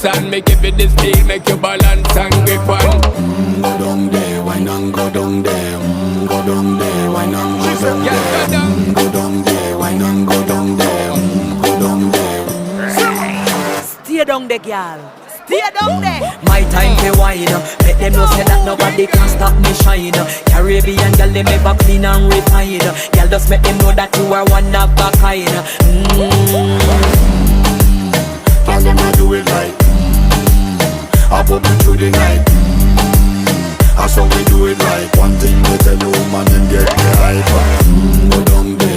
dance and make it this beat, make you balance and grip on. Go down there, why not go down there? Go down there, why not go down there? Go down there, why not go down there? Go down there. Stay down there, girl. Stay down there. My time to wine. Let them know say that nobody can stop me shine. Caribbean girl, they never clean and refine. Girl, just make them know that you are one of a kind. Girl, them a do it right. I put me through the night. That's how we do it right. One thing we tell you, man, and get me hype. Go down there.